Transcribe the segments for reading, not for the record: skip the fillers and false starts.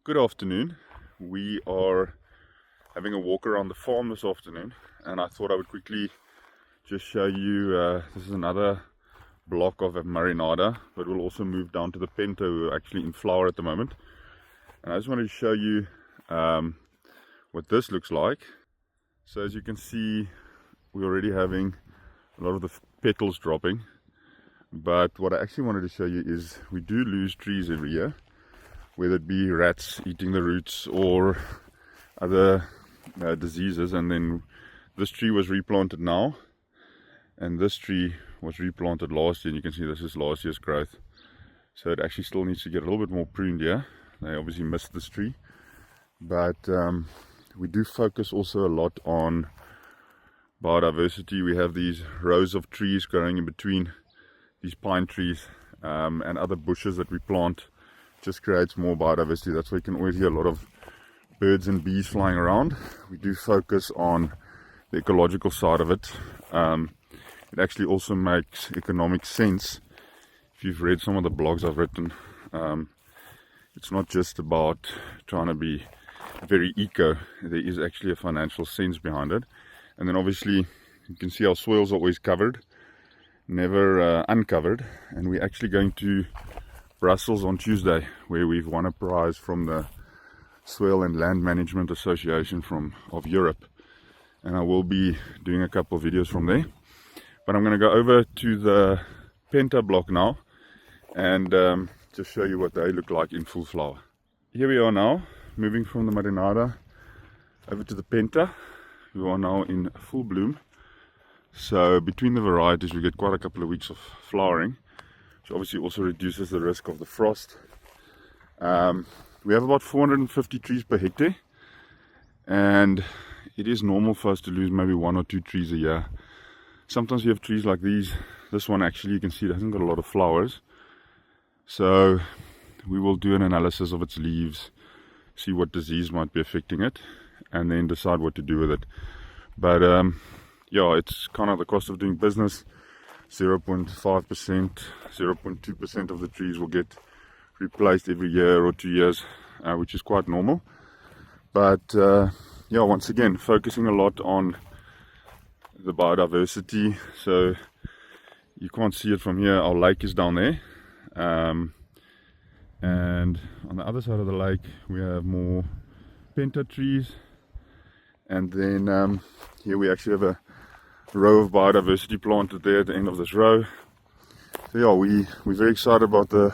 Good afternoon. We are having a walk around the farm this afternoon, and I thought I would quickly just show you, this is another block of a Marinada, but we'll also move down to the Penta, who are actually in flower at the moment. And I just wanted to show you what this looks like. So as you can see, we're already having a lot of the petals dropping, but what I actually wanted to show you is we do lose trees every year, whether it be rats eating the roots or other diseases. And then this tree was replanted now, and this tree was replanted last year, and you can see this is last year's growth, so it actually still needs to get a little bit more pruned here. They obviously missed this tree, but we do focus also a lot on biodiversity. We have these rows of trees growing in between these pine trees and other bushes that we plant. Just creates more biodiversity. That's why you can always hear a lot of birds and bees flying around. We do focus on the ecological side of it. It actually also makes economic sense. If you've read some of the blogs I've written, it's not just about trying to be very eco. There is actually a financial sense behind it. And then obviously you can see our soils are always covered, never uncovered. And we're actually going to Brussels on Tuesday, where we've won a prize from the Soil and Land Management Association of Europe, and I will be doing a couple of videos from there. But I'm going to go over to the Penta block now and just show you what they look like in full flower. Here we are now, moving from the Marinada over to the Penta. We are now in full bloom, so between the varieties we get quite a couple of weeks of flowering, which obviously also reduces the risk of the frost. We have about 450 trees per hectare, and it is normal for us to lose maybe 1 or 2 trees a year. Sometimes we have trees like these. This one actually, you can see it hasn't got a lot of flowers, so we will do an analysis of its leaves, see what disease might be affecting it, and then decide what to do with it. But yeah, it's kind of the cost of doing business. 0.5%, 0.2% of the trees will get replaced every year or 2 years, which is quite normal. But yeah, once again, focusing a lot on the biodiversity. So you can't see it from here, our lake is down there, and on the other side of the lake we have more Penta trees, and then here we actually have a row of biodiversity planted there at the end of this row. So yeah, we're very excited about the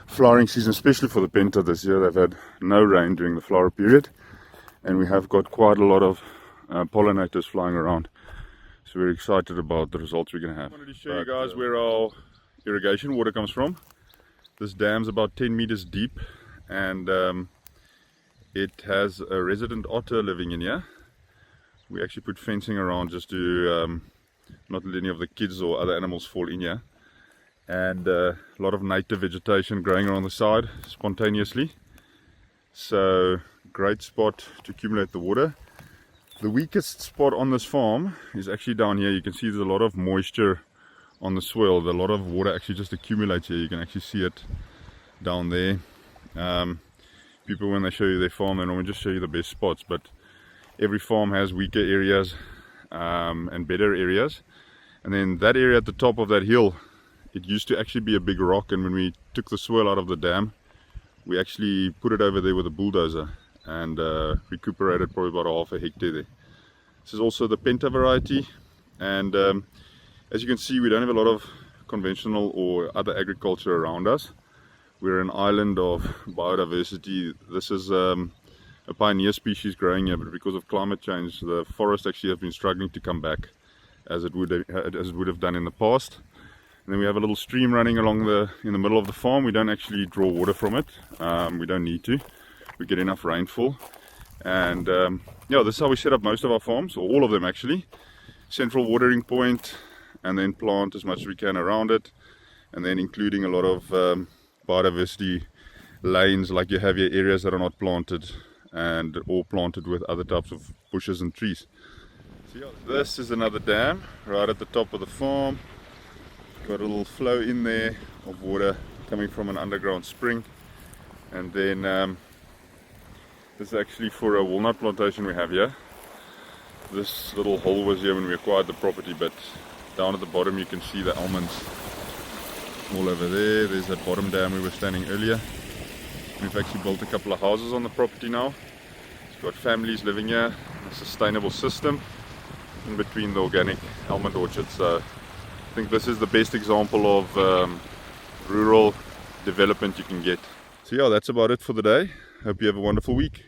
flowering season, especially for the Penta this year. They've had no rain during the flower period, and we have got quite a lot of pollinators flying around, so we're excited about the results we're going to have. I wanted to show you guys where our irrigation water comes from. This dam's about 10 meters deep, and it has a resident otter living in here. We actually put fencing around just to not let any of the kids or other animals fall in here, and a lot of native vegetation growing around the side spontaneously, so great spot to accumulate the water. The weakest spot on this farm is actually down here. You can see there's a lot of moisture on the soil. A lot of water actually just accumulates here. You can actually see it down there. People, when they show you their farm, they normally just show you the best spots, but every farm has weaker areas and better areas. And then that area at the top of that hill, it used to actually be a big rock, and when we took the soil out of the dam, we actually put it over there with a bulldozer and recuperated probably about half a hectare there. This is also the Penta variety, and as you can see, we don't have a lot of conventional or other agriculture around us. We're an island of biodiversity. This is a pioneer species growing here, but because of climate change, the forest actually have been struggling to come back as it would have done in the past. And then we have a little stream running along in the middle of the farm. We don't actually draw water from it. We don't need to. We get enough rainfall, and yeah, this is how we set up most of our farms, or all of them actually. Central watering point, and then plant as much as we can around it, and then including a lot of biodiversity lanes, like you have here areas that are not planted and all planted with other types of bushes and trees. So yeah, this is another dam right at the top of the farm. Got a little flow in there of water coming from an underground spring, and then This is actually for a walnut plantation we have here. This little hole was here when we acquired the property, but down at the bottom you can see the almonds all over there. There's that bottom dam we were standing earlier. We've actually built a couple of houses on the property now. It's got families living here, a sustainable system in between the organic almond orchards. So I think this is the best example of rural development you can get. So yeah, that's about it for the day. Hope you have a wonderful week.